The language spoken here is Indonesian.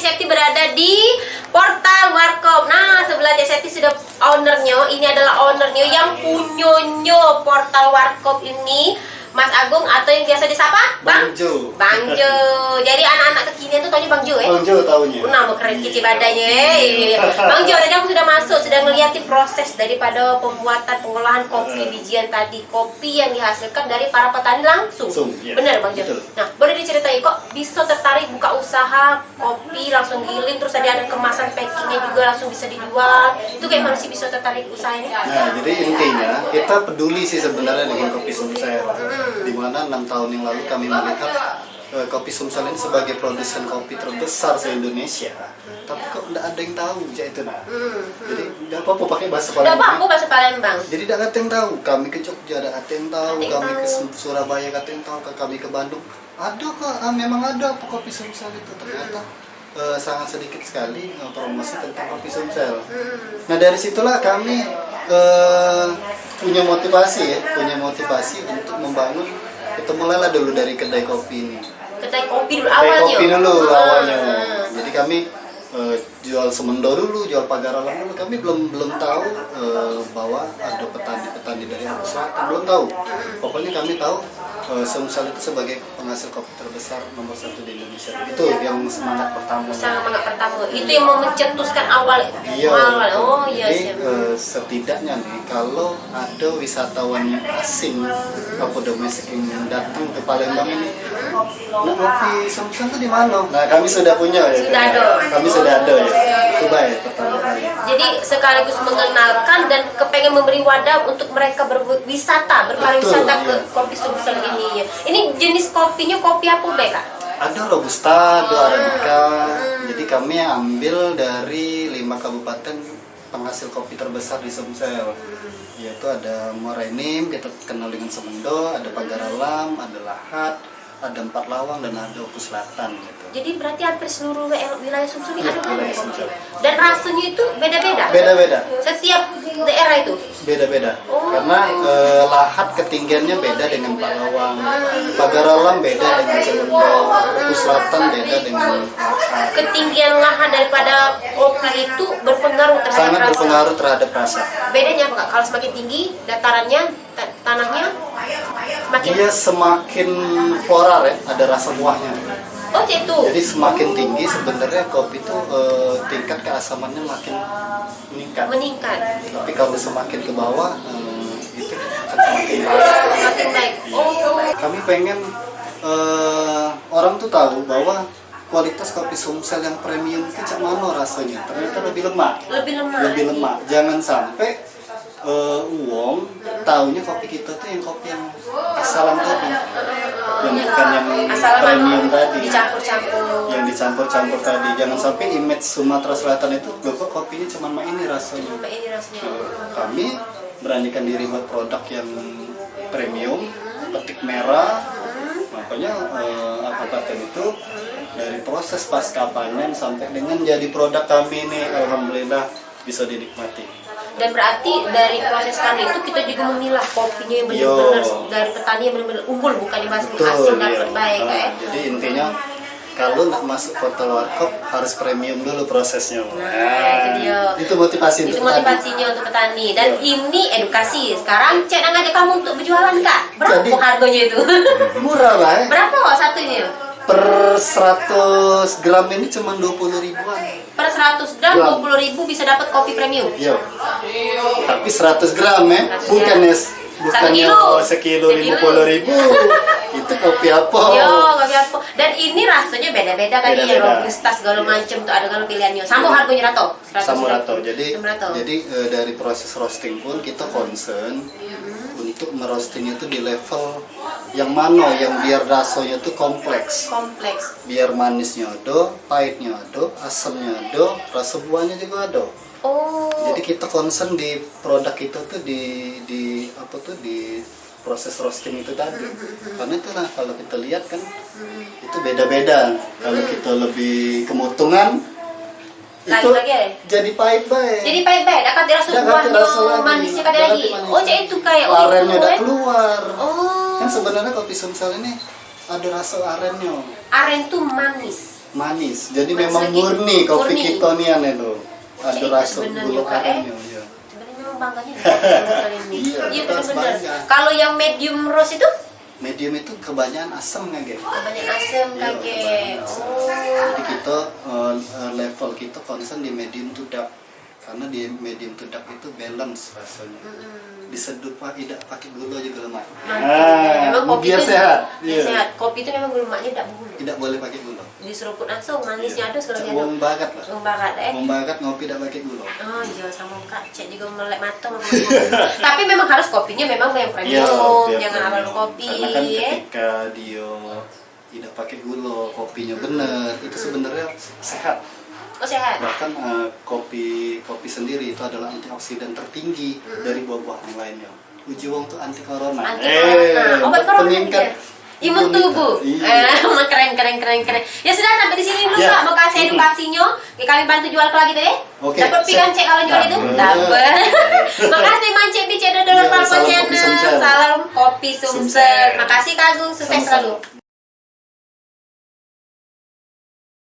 Cek Septi berada di Portal Warkop. Nah, sebelah Cek Septi sudah ownernya. Ini adalah ownernya yang punyonyo Portal Warkop ini, Mas Agung, atau yang biasa disapa Bang Jo. Bang Jo. Jadi anak-anak kekinian tuh taunya Bang Jo ya? Bang Jo taunya. Nama keren kece badannya. Bang Jo, tadi aku sudah masuk, sudah ngeliatin proses daripada pembuatan pengolahan kopi bijian tadi. Kopi yang dihasilkan dari para petani langsung. Ya. Benar Bang Jo? Betul. Nah, boleh diceritain kok bisa tertarik buka usaha kopi langsung giling, terus tadi ada kemasan packingnya juga langsung bisa dijual. Itu kayak mana sih bisa tertarik usaha ini? Nah, jadi intinya kita peduli sih sebenarnya dengan kopi Sumsel. Di mana 6 tahun yang lalu kami melihat kopi Sumsel ini sebagai produsen kopi terbesar se-Indonesia. Tapi kok tidak ada yang tahu itu nah. Jadi tidak apa-apa pakai bahasa Udah Palembang. Bang, bahasa Palembang. Jadi tidak ada yang tahu. Kami ke Jogja ada yang tahu, kami ke Surabaya ada yang tahu, kami ke Bandung ada kok. Memang ada kopi Sumsel itu ternyata. Sangat sedikit sekali promosi tentang kopi Sumsel. Nah dari situlah kami punya motivasi untuk membangun. Kita mulailah dulu dari kedai kopi ini. Kedai kopi dulu Kedai awalnya. kopi dulu awalnya. Jadi kami jual semendo dulu, jual pagar alam dulu. Kami belum tahu bahwa ada petani dari arah selatan, belum tahu. Pokoknya kami tahu Sumsel itu sebagai penghasil kopi terbesar nomor 1 di Indonesia. Itu yang semangat pertama. Semangat pertama. Itu yang mau mencetuskan awal. Iya. Oh iya. Jadi setidaknya nih kalau ada wisatawan asing atau domestik yang datang ke Palembang ini, nah kopi Sumsel itu di mana? Nah kami sudah punya ya. Sudah ada. Kami sudah ada ya. Itu baik pertama kali. Jadi sekaligus mengenalkan dan kepengen memberi wadah untuk mereka berwisata, berpariwisata Betul, ke iya. kopi Sumsel ini. Ini jenis kopinya kopi apa Kak? Ada Robusta, ada Arabica. Jadi kami ambil dari 5 kabupaten penghasil kopi terbesar di Sumsel. Yaitu ada Morenim, kita kenal dengan Semendo, ada Pagar Alam, ada Lahat, ada Empat Lawang, dan ada Oku Selatan gitu. Jadi berarti hampir seluruh wilayah Sumsel ini Iya, ada wilayah kopi. Sumsel. Dan rasanya itu beda-beda. Beda-beda. Setiap daerah itu. Beda-beda. Oh. Karena Lahat ketinggiannya beda dengan Empat Lawang. Pagar Alam beda dengan Semendo, Oku Selatan beda dengan Lahat. Ketinggian lahan daripada kopi itu berpengaruh terhadap Sangat rasa. berpengaruh terhadap rasa. Bedanya apa Kak? Kalau semakin tinggi datarannya, tanahnya makin. Dia semakin floral ya, ada rasa buahnya. Oh itu. Jadi semakin tinggi sebenarnya kopi itu tingkat keasamannya makin meningkat. Meningkat. Tapi kalau semakin ke bawah itu akan semakin baik. Semakin baik. Oh. Kami pengen orang tuh tahu bahwa kualitas kopi Sumsel yang premium itu cak mana rasanya. Ternyata lebih lemak. Lebih lemah. Lebih lemak. Jangan sampai uang taunya kopi kita tuh yang kopi yang asalan tadi, yang bukan yang Asal premium tadi, dicampur-campur. yang dicampur-campur tadi. Jangan sampai image Sumatera Selatan itu kok kopinya cuma ini rasanya. Sampai ini rasanya. Kami beranikan diri buat produk yang premium, petik merah. Makanya kabupaten itu dari proses pasca panen sampai dengan jadi produk kami ini, alhamdulillah bisa dinikmati. Dan berarti dari proses kami itu kita juga memilah kopinya yang benar-benar dari petani yang benar-benar unggul, bukan dibahas hasil dan terbaik ya. Jadi intinya kalau nak masuk Portal Warkop harus premium dulu prosesnya. Nah, itu dia. Itu motivasi Itu untuk motivasinya untuk petani. Dan ini edukasi. Sekarang Cek ngajak kamu untuk berjualan Kak. Berapa Jadi- harganya itu? petani. Murah lah ya. Berapa kok satunya? Per 100 gram ini cuma 20 ribuan. Per 100 gram 20.000 bisa dapat kopi premium. Iya. Tapi 100 gram ya, 100 bukan gram. ya, Satu bukannya kilo. sekilo Sekilo. 50 ribu. Itu kopi apa? Yo, kopi apa? Dan ini rasanya beda-beda tadi ya, Beda-beda. robusta segala macam tuh ada kalau pilihannya. Sama harganya Rato. 100 Samurato. ribu. Jadi Samurato. dari proses roasting pun kita concern untuk merosting itu di level yang mana yang biar rasanya itu kompleks. Kompleks. Biar manisnya ada, pahitnya ada, asamnya ada, rasa buahnya juga ada. Oh. Jadi kita concern di produk kita tuh di apa tuh di proses roasting itu tadi. Karena itulah kalau kita lihat kan itu beda-beda. Kalau kita lebih kemutungan itu Lagi ya? jadi pahit baik. Jadi pahit-pahit, akan dirasa Dah buahnya kata rasa lagi. manisnya kada Dah lagi. kata manis. Oh, jadi itu kayak arennya udah kan? keluar. Oh. Kan sebenarnya kopi Sumsel ini ada rasa arennya. Aren tuh manis. manis. Jadi Manis memang lagi. murni kopi Murni. kita nih aneh tuh. Ada Cek, rasa bener gula juga, aramnya. Ya. Sebenarnya memang bangganya di kopi kali ini. Iya, Iya harus benar-benar. bangga. Kalau yang medium roast itu Medium itu kebanyakan asam nggak, Ge? kebanyakan asam Iya, kage. kebanyakan asam. Oh. Jadi kita level kita concern di medium to dark. Karena di medium to dark itu balance rasanya. Disedut pak tidak pakai gula juga lemak. Memang kopi biar itu sehat. biar Iya. sehat. Kopi itu memang lemaknya tidak bergula. Tidak boleh pakai gula. Diseruput langsung manisnya ada sekali ada. Wong bagat lah. Bakat Wong bagat ngopi tidak pakai gula. Oh iya sama Kak Cek juga melek mata sama kopi. Tapi memang harus kopinya memang yang Iya, premium, biar jangan premium. abal kopi. Karena kan Ya. ketika dia tidak pakai gula, kopinya benar, itu sebenarnya sehat. Oh sehat. Bahkan kopi sendiri itu adalah antioksidan tertinggi dari buah-buah yang lainnya. Uji wong tuh anti corona. Anti corona. Obat corona peningkat dia. Imun tubuh. Iya. Keren. Ya sudah sampai di sini dulu Ya. Kak. Mau kasih edukasinya. Kalian bantu jual lagi deh. Oke, Dapat pikan Cek kalau jual itu? Dapat. Makasih Mancik di channel Dolor Iya, Palpo salam kopi Channel. Sumsel. Salam kopi Sumsel. Sumsel. Makasih Kak Agung, sukses Sama-sama. selalu.